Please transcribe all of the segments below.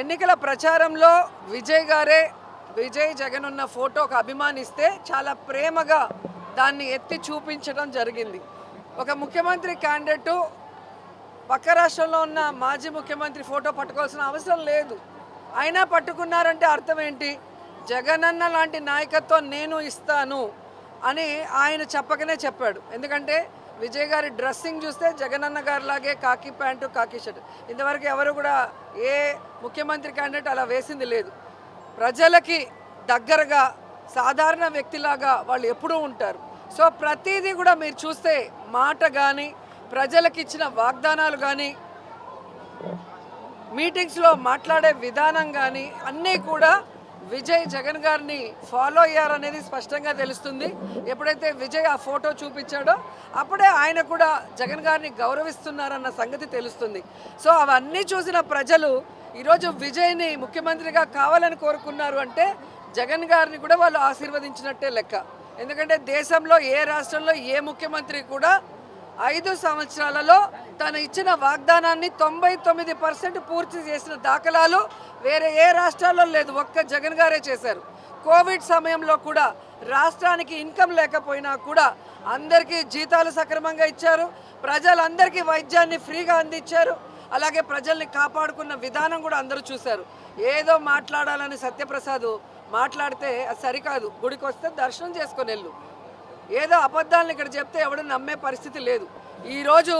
ఎన్నికల ప్రచారంలో విజయ్ జగన్ ఉన్న ఫోటోకు అభిమానిస్తే చాలా ప్రేమగా దాన్ని ఎత్తి చూపించడం జరిగింది. ఒక ముఖ్యమంత్రి క్యాండిడేట్ పక్క రాష్ట్రంలో ఉన్న మాజీ ముఖ్యమంత్రి ఫోటో పట్టుకోవాల్సిన అవసరం లేదు. అయినా పట్టుకున్నారంటే అర్థం ఏంటి? జగనన్న లాంటి నాయకత్వం నేను ఇస్తాను అని ఆయన చెప్పకనే చెప్పాడు. ఎందుకంటే విజయ్ గారి డ్రెస్సింగ్ చూస్తే జగనన్న గారిలాగే కాకి ప్యాంటు కాకి షర్ట్. ఇంతవరకు ఎవరు కూడా ఏ ముఖ్యమంత్రి క్యాండిడేట్ అలా వేసింది లేదు. ప్రజలకి దగ్గరగా సాధారణ వ్యక్తిలాగా వాళ్ళు ఎప్పుడూ ఉంటారు. సో ప్రతిదీ కూడా మీరు చూస్తే మాట కానీ ప్రజలకు ఇచ్చిన వాగ్దానాలు కానీ మీటింగ్స్లో మాట్లాడే విధానం కానీ అన్నీ కూడా విజయ్ జగన్ గారిని ఫాలో అయ్యారనేది స్పష్టంగా తెలుస్తుంది. ఎప్పుడైతే విజయ్ ఆ ఫోటో చూపించాడో అప్పుడే ఆయన కూడా జగన్ గారిని గౌరవిస్తున్నారన్న సంగతి తెలుస్తుంది. సో అవన్నీ చూసిన ప్రజలు ఈరోజు విజయ్ని ముఖ్యమంత్రిగా కావాలని కోరుకున్నారు అంటే జగన్ గారిని కూడా వాళ్ళు ఆశీర్వదించినట్టే లెక్క. ఎందుకంటే దేశంలో ఏ రాష్ట్రంలో ఏ ముఖ్యమంత్రి కూడా 5 సంవత్సరాలలో తను ఇచ్చిన వాగ్దానాన్ని 99% పూర్తి చేసిన దాఖలాలు వేరే ఏ రాష్ట్రాల్లో లేదు. ఒక్క జగన్ గారే చేశారు. కోవిడ్ సమయంలో కూడా రాష్ట్రానికి ఇన్కమ్ లేకపోయినా కూడా అందరికీ జీతాలు సక్రమంగా ఇచ్చారు. ప్రజలందరికీ వైద్యాన్ని ఫ్రీగా అందించారు. అలాగే ప్రజల్ని కాపాడుకున్న విధానం కూడా అందరూ చూశారు. ఏదో మాట్లాడాలని సత్యప్రసాద్ మాట్లాడితే అది సరికాదు. గుడికి వస్తే దర్శనం చేసుకొని వెళ్ళు. ఏదో అబద్ధాలను ఇక్కడ చెప్తే ఎవడు నమ్మే పరిస్థితి లేదు. ఈరోజు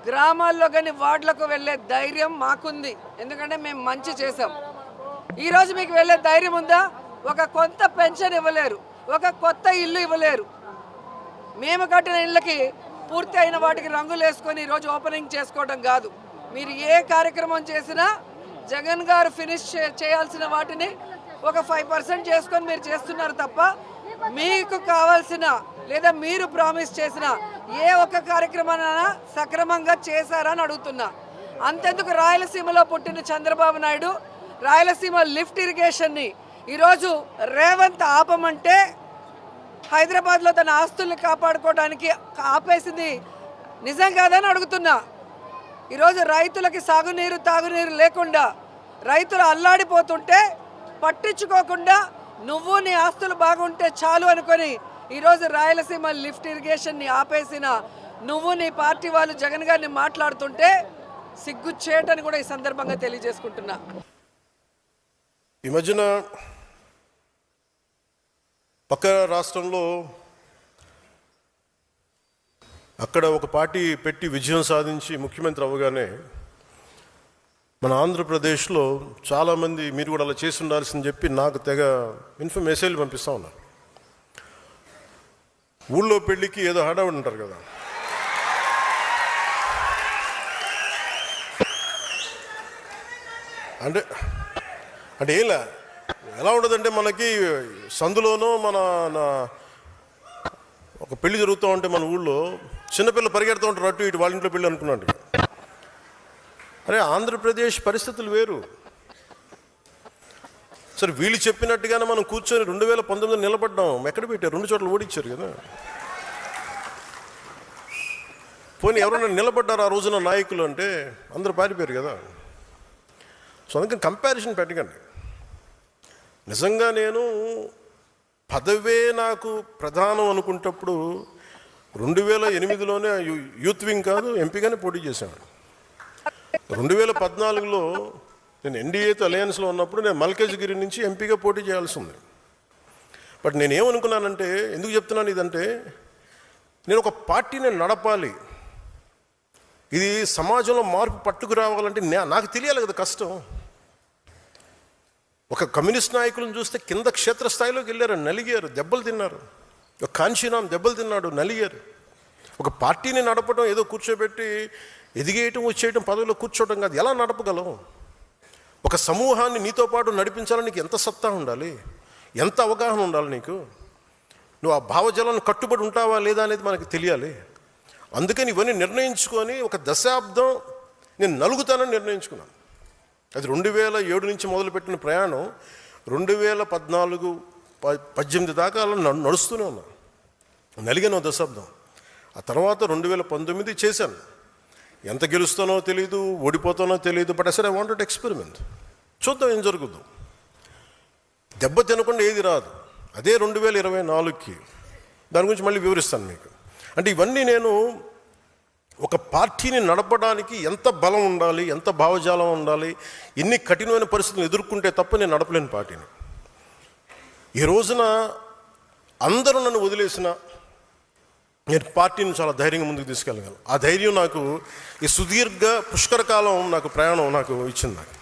గ్రామాల్లో కానీ వార్డులకు వెళ్ళే ధైర్యం మాకుంది. ఎందుకంటే మేము మంచి చేసాం. ఈరోజు మీకు వెళ్ళే ధైర్యం ఉందా? ఒక కొత్త పెన్షన్ ఇవ్వలేరు, ఒక కొత్త ఇల్లు ఇవ్వలేరు. మేము కట్టిన ఇళ్ళకి పూర్తి అయిన వాటికి రంగులు వేసుకొని ఈరోజు ఓపెనింగ్ చేసుకోవడం కాదు. మీరు ఏ కార్యక్రమం చేసినా జగన్ గారు ఫినిష్ చేయాల్సిన వాటిని ఒక 5% చేసుకొని మీరు చేస్తున్నారు తప్ప మీకు కావాల్సిన లేదా మీరు ప్రామిస్ చేసిన ఏ ఒక్క కార్యక్రమాన్ని సక్రమంగా చేశారని అడుగుతున్నా. అంతెందుకు రాయలసీమలో పుట్టిన చంద్రబాబు నాయుడు రాయలసీమ లిఫ్ట్ ఇరిగేషన్ని ఈరోజు రేవంత్ ఆపమంటే హైదరాబాద్లో తన ఆస్తుల్ని కాపాడుకోవడానికి ఆపేసింది నిజం కాదని అడుగుతున్నా. ఈరోజు రైతులకి సాగునీరు తాగునీరు లేకుండా రైతులు అల్లాడిపోతుంటే పట్టించుకోకుండా నువ్వు నీ ఆస్తులు బాగుంటే చాలు అనుకొని ఈరోజు రాయలసీమ లిఫ్ట్ ఇరిగేషన్ని ఆపేసిన నువ్వు నీ పార్టీ వాళ్ళు జగన్ గారిని మాట్లాడుతుంటే సిగ్గుచేటని కూడా ఈ సందర్భంగా తెలియజేసుకుంటున్నా. ఈ మధ్యన పక్క రాష్ట్రంలో అక్కడ ఒక పార్టీ పెట్టి విజయం సాధించి ముఖ్యమంత్రి అవ్వగానే మన ఆంధ్రప్రదేశ్లో చాలామంది మీరు కూడా అలా చేసి ఉండాల్సిందని చెప్పి నాకు తెగ మెసేజ్లు పంపిస్తూ ఉన్నారు. ఊళ్ళో పెళ్ళికి ఏదో హడావుడి ఉంటారు కదా, అంటే ఎలా ఉండదంటే మనకి సందులోనో ఒక పెళ్లి జరుగుతూ ఉంటే మన ఊళ్ళో చిన్నపిల్లలు పరిగెడుతూ ఉంటారు అటు ఇటు, వాళ్ళ ఇంట్లో పెళ్ళి అనుకున్నాడు. అరే ఆంధ్రప్రదేశ్ పరిస్థితులు వేరు. సరే వీళ్ళు చెప్పినట్టుగానే మనం కూర్చొని 2019 నిలబడ్డాం. ఎక్కడ పెట్టారు? 2 చోట్ల ఓడించారు కదా. పోనీ ఎవరైనా నిలబడ్డారు ఆ రోజున నాయకులు అంటే అందరూ పారిపోయారు కదా. సో అందుకని కంపారిజన్ పెట్టకండి. నిజంగా నేను పదవే నాకు ప్రధానం అనుకుంటప్పుడు 2008లోనే యూత్ వింగ్ కాదు ఎంపీగానే పోటీ చేశాను. 2014లో నేను ఎన్డీఏతో అలయన్స్లో ఉన్నప్పుడు నేను మల్కాజ్గిరి నుంచి ఎంపీగా పోటీ చేయాల్సి ఉంది. బట్ నేనేమనుకున్నానంటే, ఎందుకు చెప్తున్నాను ఇదంటే, నేను ఒక పార్టీని నడపాలి, ఇది సమాజంలో మార్పు పట్టుకు రావాలంటే నాకు తెలియాలి కదా కష్టం. ఒక కమ్యూనిస్ట్ నాయకులను చూస్తే కింద క్షేత్రస్థాయిలోకి వెళ్ళారు, నలిగారు, దెబ్బలు తిన్నారు. ఒక కాంశీరామ్ దెబ్బలు తిన్నాడు, నలిగారు. ఒక పార్టీని నడపడం ఏదో కూర్చోబెట్టి ఎదిగేయటం వచ్చేయటం పదవిలో కూర్చోవడం కాదు. ఎలా నడపగలం? ఒక సమూహాన్ని నీతో పాటు నడిపించాలని నీకు ఎంత సత్తా ఉండాలి, ఎంత అవగాహన ఉండాలి నీకు. నువ్వు ఆ భావజాలను కట్టుబడి ఉంటావా లేదా అనేది మనకు తెలియాలి. అందుకని ఇవన్నీ నిర్ణయించుకొని ఒక దశాబ్దం నేను నలుగుతానని నిర్ణయించుకున్నాను. అది 2007 నుంచి మొదలుపెట్టిన ప్రయాణం 2014-18 దాకా అలా నడుస్తూనే ఉన్నాను. నలిగిన దశాబ్దం. ఆ తర్వాత 2019 చేశాను. ఎంత గెలుస్తానో తెలియదు, ఓడిపోతానో తెలియదు. బట్ అసలు ఐ వాంటెడ్ ఎక్స్పెరిమెంట్. చూద్దాం ఏం జరుగుద్దు. దెబ్బ తినకుండా ఏది రాదు. అదే 2024కి దాని గురించి మళ్ళీ వివరిస్తాను మీకు. అంటే ఇవన్నీ నేను ఒక పార్టీని నడపడానికి ఎంత బలం ఉండాలి, ఎంత భావజాలం ఉండాలి, ఎన్ని కఠినమైన పరిస్థితులు ఎదుర్కొంటే తప్ప నేను నడపలేని పార్టీని. ఈ రోజున అందరూ నన్ను వదిలేసిన నేను పార్టీని చాలా ధైర్యంగా ముందుకు తీసుకెళ్ళగలను. ఆ ధైర్యం నాకు ఈ సుదీర్ఘ పుష్కర కాలం నాకు ప్రయాణం నాకు ఇచ్చింది. నాకు